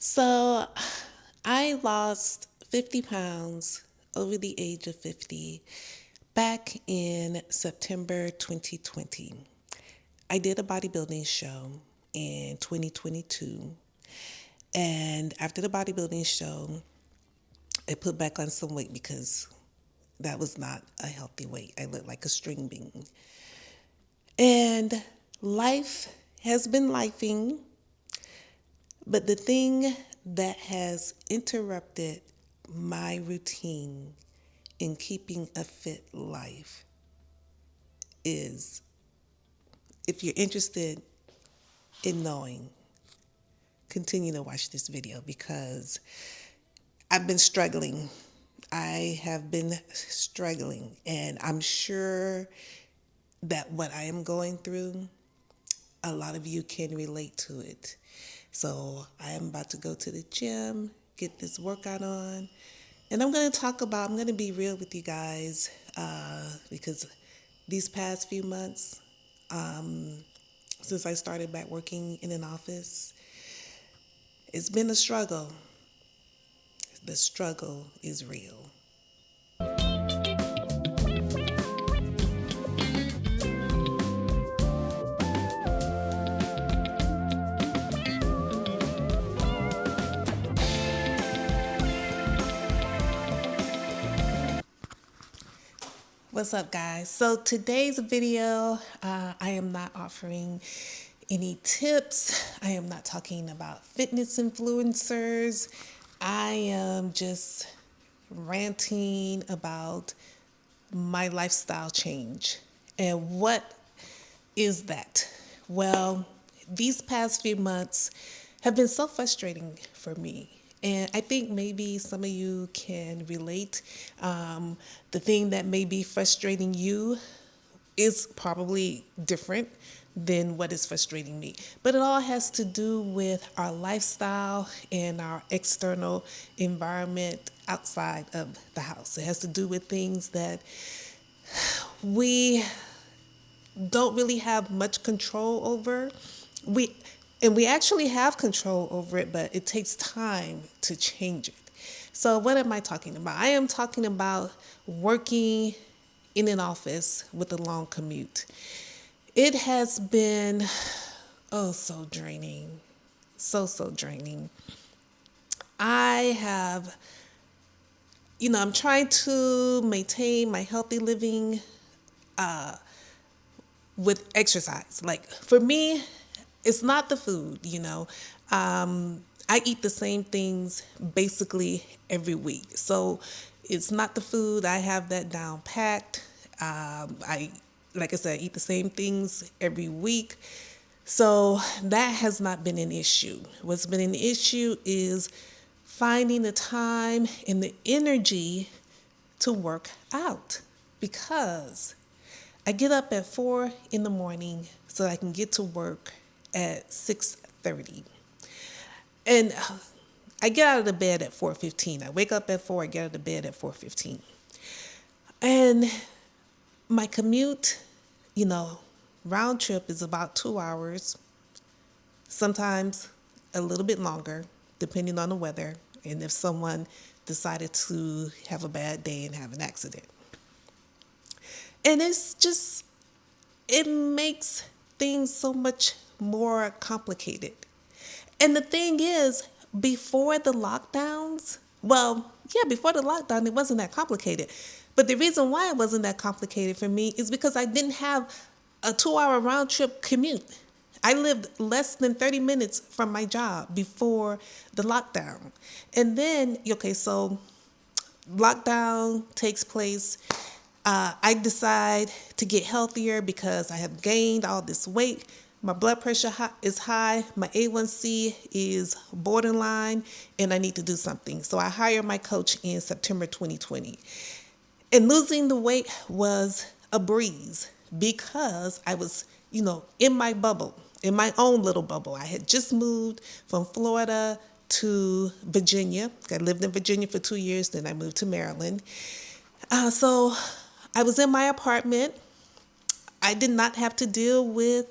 So I lost 50 pounds over the age of 50 back in September 2020. I did a bodybuilding show in 2022. And after the bodybuilding show, I put back on some weight because that was not a healthy weight. I looked like a string bean. And life has been lifing, but the thing that has interrupted my routine in keeping a fit life is, if you're interested in knowing, continue to watch this video because I've been struggling. I have been struggling, and I'm sure that what I am going through, a lot of you can relate to it. So I am about to go to the gym, get this workout on, and I'm going to be real with you guys because these past few months, since I started back working in an office, it's been a struggle. The struggle is real. What's up, guys? So today's video, I am not offering any tips. I am not talking about fitness influencers. I am just ranting about my lifestyle change. And what is that? Well, these past few months have been so frustrating for me. And I think maybe some of you can relate. The thing that may be frustrating you is probably different than what is frustrating me. But it all has to do with our lifestyle and our external environment outside of the house. It has to do with things that we don't really have much control over. We we actually have control over it, but it takes time to change it. So what am I talking about? I am talking about working in an office with a long commute. It has been so draining. So draining. I have I'm trying to maintain my healthy living with exercise. Like for me, it's not the food. I eat the same things basically every week. So it's not the food. I have that down packed. Like I said, I eat the same things every week. So that has not been an issue. What's been an issue is finding the time and the energy to work out because I get up at 4 in the morning so I can get to work at 6:30. And I get out of the bed at 4:15. I wake up at 4, I get out of the bed at 4:15. And my commute, round trip is about 2 hours, sometimes a little bit longer, depending on the weather and if someone decided to have a bad day and have an accident. And it makes things so much more complicated. And the thing is, before the lockdowns, before the lockdown, it wasn't that complicated. But the reason why it wasn't that complicated for me is because I didn't have a 2 hour round trip commute. I lived less than 30 minutes from my job before the lockdown. And then, so lockdown takes place. I decide to get healthier because I have gained all this weight. My blood pressure is high. My A1C is borderline, and I need to do something. So I hired my coach in September 2020. And losing the weight was a breeze because I was, in my bubble, in my own little bubble. I had just moved from Florida to Virginia. I lived in Virginia for 2 years, then I moved to Maryland. So I was in my apartment. I did not have to deal with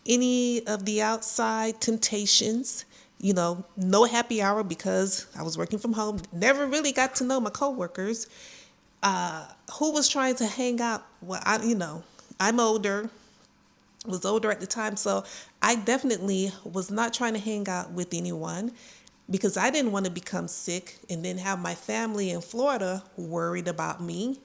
any of the outside temptations. No happy hour because I was working from home. Never really got to know my coworkers. Who was trying to hang out? Well, I'm older, was older at the time, so I definitely was not trying to hang out with anyone because I didn't want to become sick and then have my family in Florida worried about me.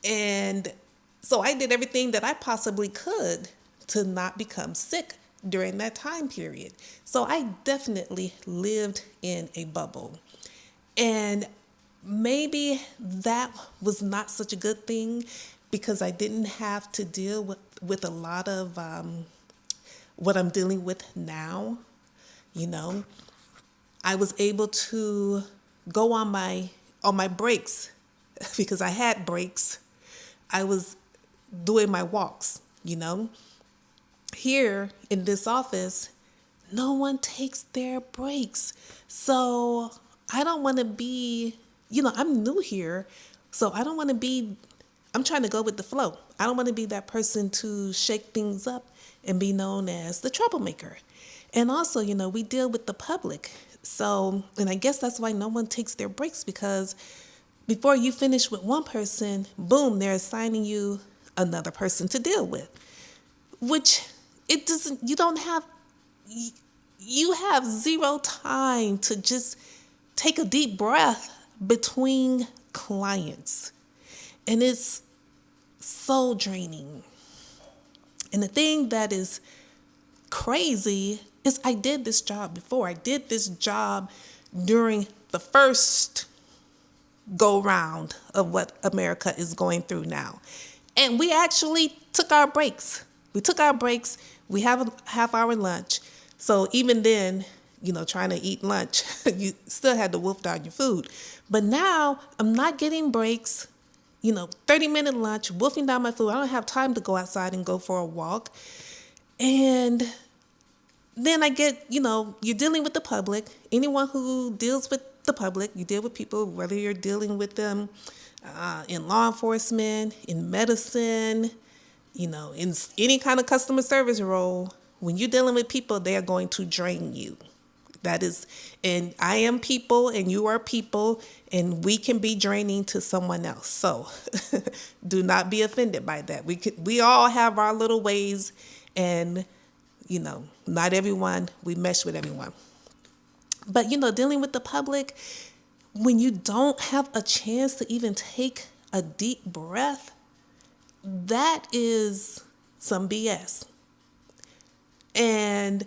And so I did everything that I possibly could to not become sick during that time period. So I definitely lived in a bubble. And maybe that was not such a good thing because I didn't have to deal with a lot of what I'm dealing with now. You know, I was able to go on my breaks because I had breaks. I was doing my walks, you know. Here in this office, no one takes their breaks. So I don't want to be, I'm new here. So I don't want to be, I'm trying to go with the flow. I don't want to be that person to shake things up and be known as the troublemaker. And also, we deal with the public. So, and I guess that's why no one takes their breaks because before you finish with one person, boom, they're assigning you another person to deal with, which it doesn't, you have zero time to just take a deep breath between clients. And it's so draining. And the thing that is crazy is I did this job before. I did this job during the first go round of what America is going through now. And we actually took our breaks. We took our breaks. We have a half hour lunch. So even then, trying to eat lunch, you still had to wolf down your food. But now I'm not getting breaks, 30-minute lunch, wolfing down my food. I don't have time to go outside and go for a walk. And then I get, you're dealing with the public. Anyone who deals with the public, you deal with people, whether you're dealing with them in law enforcement, in medicine, in any kind of customer service role. When you're dealing with people, they are going to drain you. That is, and I am people and you are people, and we can be draining to someone else. So do not be offended by that. We all have our little ways, and not everyone, we mesh with everyone. But dealing with the public, when you don't have a chance to even take a deep breath, that is some BS. And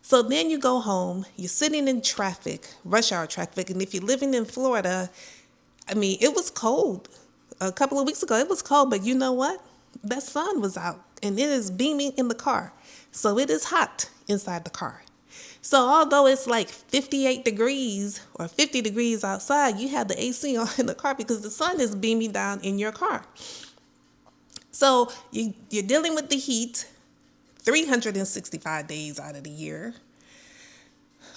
so then you go home, you're sitting in traffic, rush hour traffic, and if you're living in Florida, it was cold. A couple of weeks ago, it was cold, but you know what? That sun was out, and it is beaming in the car. So it is hot inside the car. So although it's like 58 degrees or 50 degrees outside, you have the AC on in the car because the sun is beaming down in your car. So you're dealing with the heat 365 days out of the year,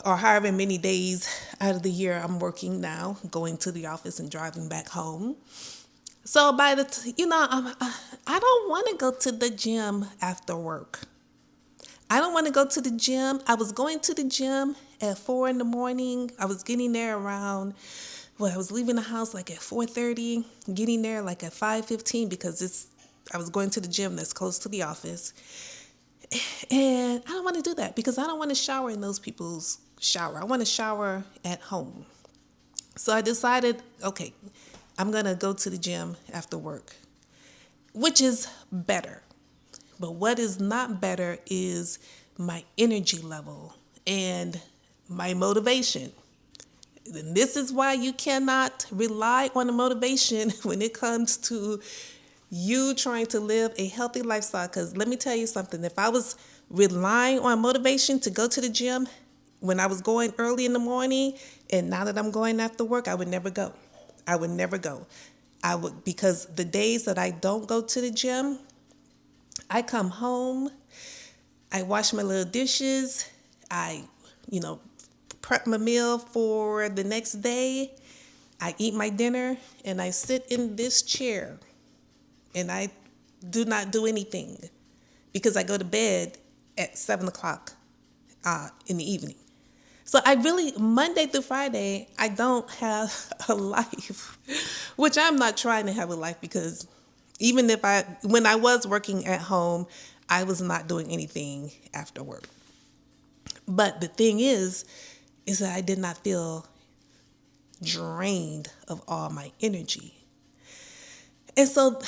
or however many days out of the year I'm working now, going to the office and driving back home. So I don't want to go to the gym after work. I don't want to go to the gym. I was going to the gym at 4 a.m. I was getting there around, I was leaving the house like at 4:30, getting there like at 5:15 because I was going to the gym that's close to the office. And I don't want to do that because I don't want to shower in those people's shower. I want to shower at home. So I decided, okay, I'm going to go to the gym after work, which is better. But what is not better is my energy level and my motivation. And this is why you cannot rely on the motivation when it comes to you trying to live a healthy lifestyle. Because let me tell you something, if I was relying on motivation to go to the gym when I was going early in the morning, and now that I'm going after work, I would never go. I would never go. Because the days that I don't go to the gym, I come home, I wash my little dishes, I, prep my meal for the next day, I eat my dinner, and I sit in this chair, and I do not do anything because I go to bed at 7 o'clock in the evening. So I really, Monday through Friday, I don't have a life, which I'm not trying to have a life because even when I was working at home, I was not doing anything after work. But the thing is that I did not feel drained of all my energy. And so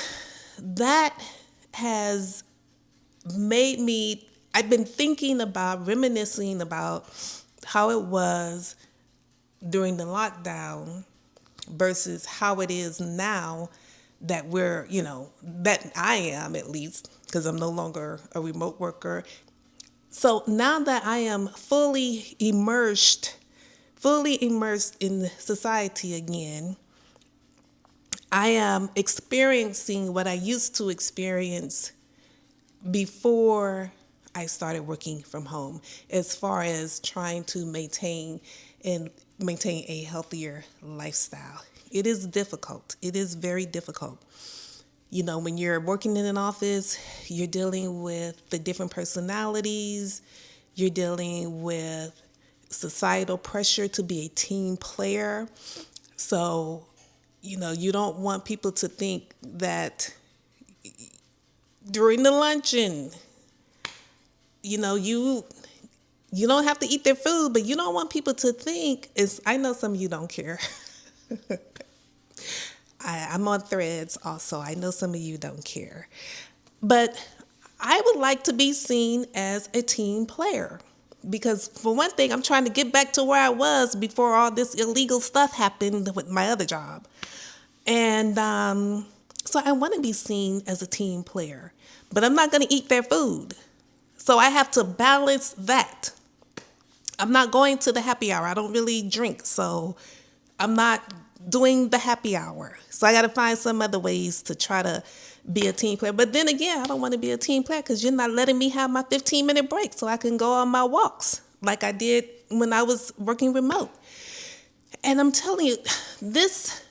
that has made me, I've been thinking about, reminiscing about how it was during the lockdown versus how it is now that that I am at least, because I'm no longer a remote worker. So now that I am fully immersed in society again, I am experiencing what I used to experience before I started working from home, as far as trying to maintain a healthier lifestyle. It is difficult. It is very difficult. When you're working in an office, you're dealing with the different personalities, you're dealing with societal pressure to be a team player. So, you don't want people to think that during the luncheon, you don't have to eat their food, but you don't want people to think I know some of you don't care. I'm on threads also. I know some of you don't care. But I would like to be seen as a team player. Because for one thing, I'm trying to get back to where I was before all this illegal stuff happened with my other job. And so I want to be seen as a team player. But I'm not going to eat their food. So I have to balance that. I'm not going to the happy hour. I don't really drink, so I'm not doing the happy hour. So I got to find some other ways to try to be a team player. But then again, I don't want to be a team player because you're not letting me have my 15-minute break so I can go on my walks like I did when I was working remote. And I'm telling you, this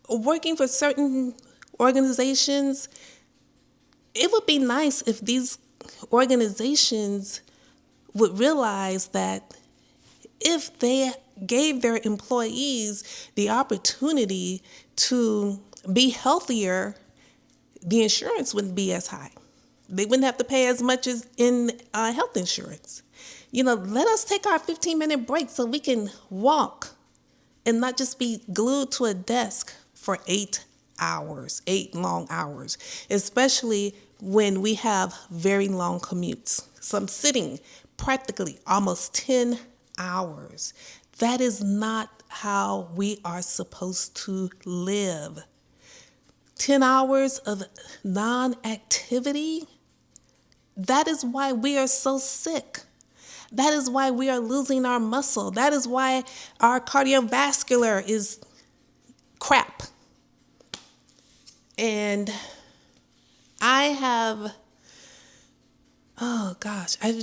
working for certain organizations, it would be nice if these organizations would realize that if they gave their employees the opportunity to be healthier, the insurance wouldn't be as high. They wouldn't have to pay as much as in health insurance. Let us take our 15-minute break so we can walk and not just be glued to a desk for 8 long hours, especially when we have very long commutes. So I'm sitting practically almost 10 hours. That is not how we are supposed to live. 10 hours of non-activity, that is why we are so sick. That is why we are losing our muscle. That is why our cardiovascular is crap. And I have, oh gosh, I've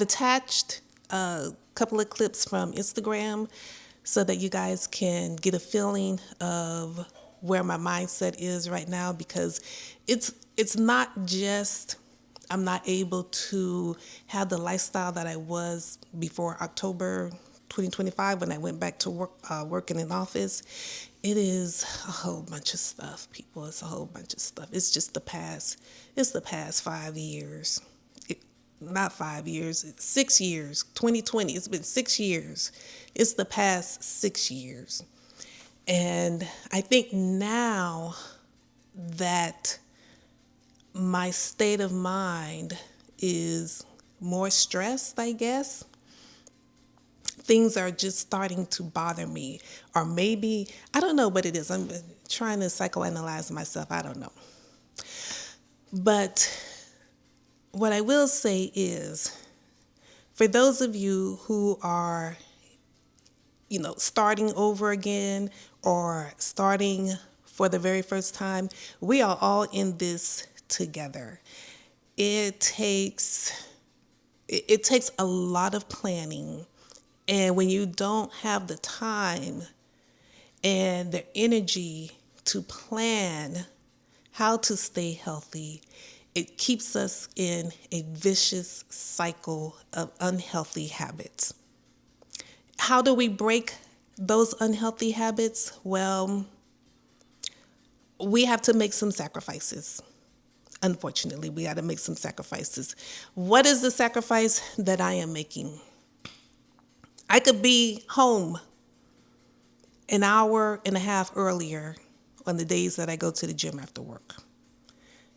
attached a couple of clips from Instagram so that you guys can get a feeling of where my mindset is right now, because it's not just I'm not able to have the lifestyle that I was before October 2025 when I went back to work in an office. It is a whole bunch of stuff, people. It's a whole bunch of stuff. It's the past 5 years. Not 5 years, it's 6 years. 2020, it's been 6 years. It's the past 6 years. And I think now that my state of mind is more stressed, I guess, things are just starting to bother me. Or maybe, I don't know what it is. I'm trying to psychoanalyze myself. I don't know. But what I will say is, for those of you who are, starting over again or starting for the very first time, we are all in this together. It takes a lot of planning. And when you don't have the time and the energy to plan how to stay healthy, it keeps us in a vicious cycle of unhealthy habits. How do we break those unhealthy habits? Well, we have to make some sacrifices. Unfortunately, we got to make some sacrifices. What is the sacrifice that I am making? I could be home an hour and a half earlier on the days that I go to the gym after work,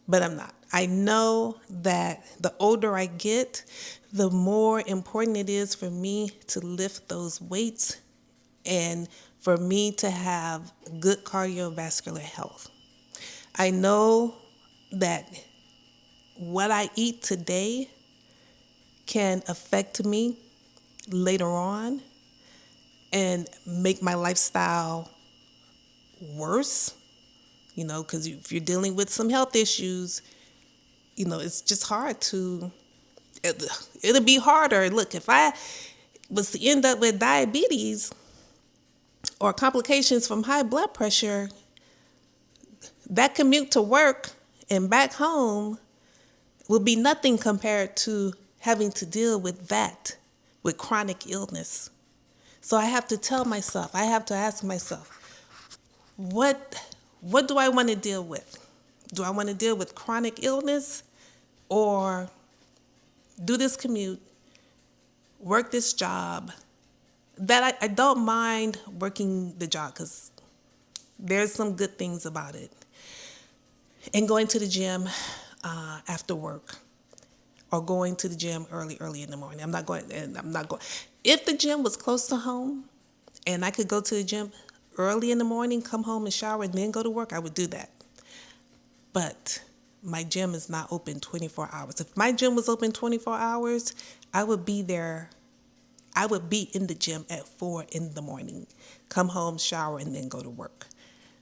but I'm not. I know that the older I get, the more important it is for me to lift those weights and for me to have good cardiovascular health. I know that what I eat today can affect me later on and make my lifestyle worse, because if you're dealing with some health issues, it's just hard it'll be harder. Look, if I was to end up with diabetes or complications from high blood pressure, that commute to work and back home will be nothing compared to having to deal with that, with chronic illness. So I have to ask myself, what do I want to deal with? Do I want to deal with chronic illness or do this commute, work this job? That I don't mind working the job because there's some good things about it. And going to the gym after work or going to the gym early in the morning. I'm not going. If the gym was close to home and I could go to the gym early in the morning, come home and shower, and then go to work, I would do that. But my gym is not open 24 hours. If my gym was open 24 hours, I would be there. I would be in the gym at 4 in the morning, come home, shower, and then go to work.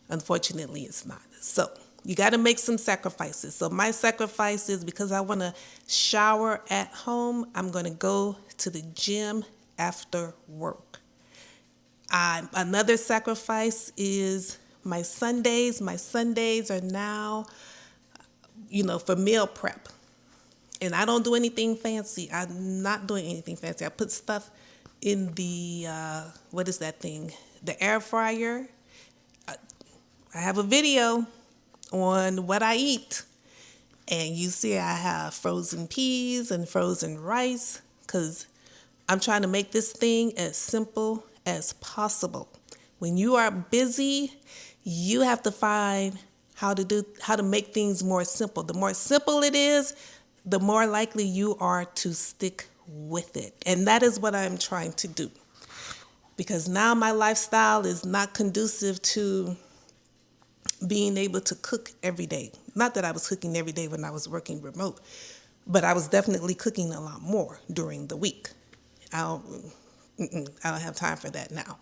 Unfortunately, it's not. So you got to make some sacrifices. So my sacrifice is, because I want to shower at home, I'm going to go to the gym after work. Another sacrifice is my Sundays. My Sundays are now, for meal prep. And I don't do anything fancy. I'm not doing anything fancy. I put stuff in the, what is that thing? The air fryer. I have a video on what I eat. And you see I have frozen peas and frozen rice because I'm trying to make this thing as simple as possible. When you are busy, you have to find how to make things more simple. The more simple it is, the more likely you are to stick with it. And that is what I'm trying to do. Because now my lifestyle is not conducive to being able to cook every day. Not that I was cooking every day when I was working remote, but I was definitely cooking a lot more during the week. I don't have time for that now.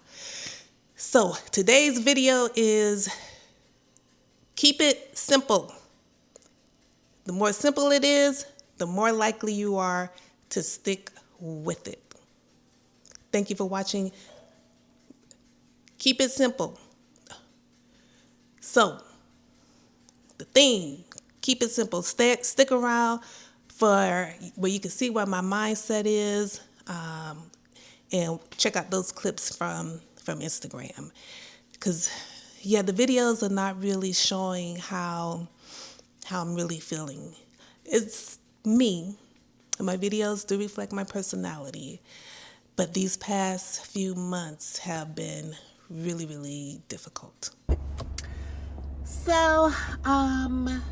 So today's video is keep it simple. The more simple it is, the more likely you are to stick with it. Thank you for watching. Keep it simple. So, the theme, keep it simple. Stick around for where you can see what my mindset is, and check out those clips from Instagram. Because, the videos are not really showing how I'm really feeling. It's me. My videos do reflect my personality. But these past few months have been really, really difficult. So, I'm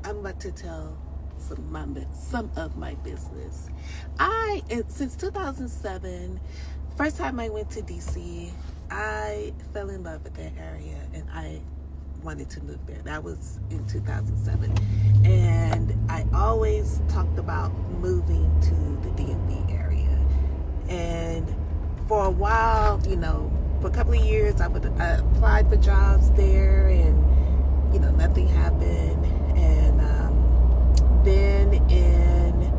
about to tell some of my business. Since 2007, first time I went to DC, I fell in love with that area and I wanted to move there. That was in 2007. And I always talked about moving to the DMV area. And for a while, for a couple of years, I applied for jobs there and, nothing happened. And then in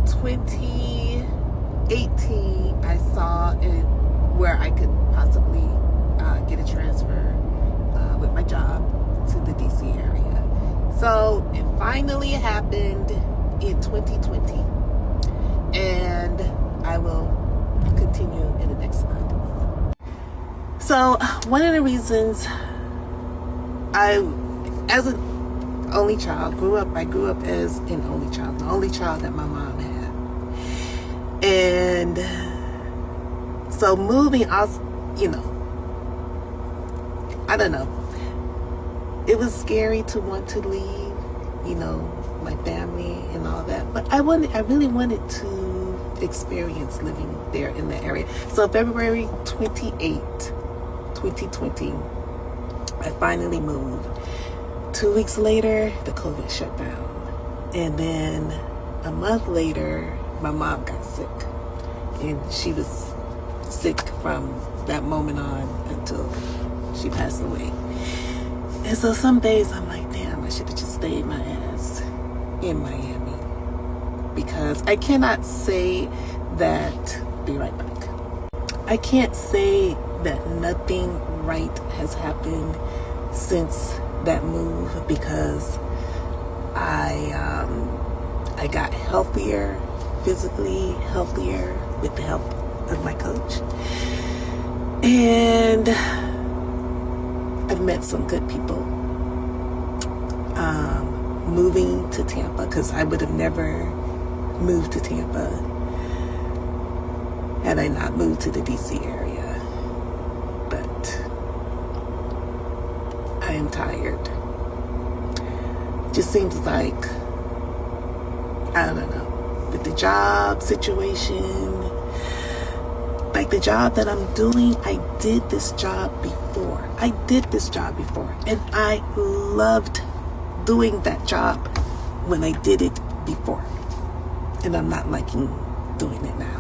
2018, I saw where I could possibly get a transfer with my job to the DC area. So it finally happened in 2020, and I will continue in the next month. So one of the reasons as an only child, I grew up as an only child, the only child that my mom had. And so moving out, I don't know. It was scary to want to leave, my family and all that. But I really wanted to experience living there in the area. So February 28th, 2020, I finally moved. 2 weeks later, the COVID shut down. And then a month later, my mom got sick. And she was sick from that moment on until she passed away. And so some days I'm like, damn, I should have just stayed my ass in Miami. Because I cannot say that, be right back. I can't say that nothing right has happened since that move, because I got healthier, physically healthier with the help of my coach. And I've met some good people. Moving to Tampa, because I would have never moved to Tampa had I not moved to the DC area. But I am tired. Just seems like, I don't know, with the job situation, like the job that I'm doing, I did this job before. And I loved doing that job when I did it before. And I'm not liking doing it now.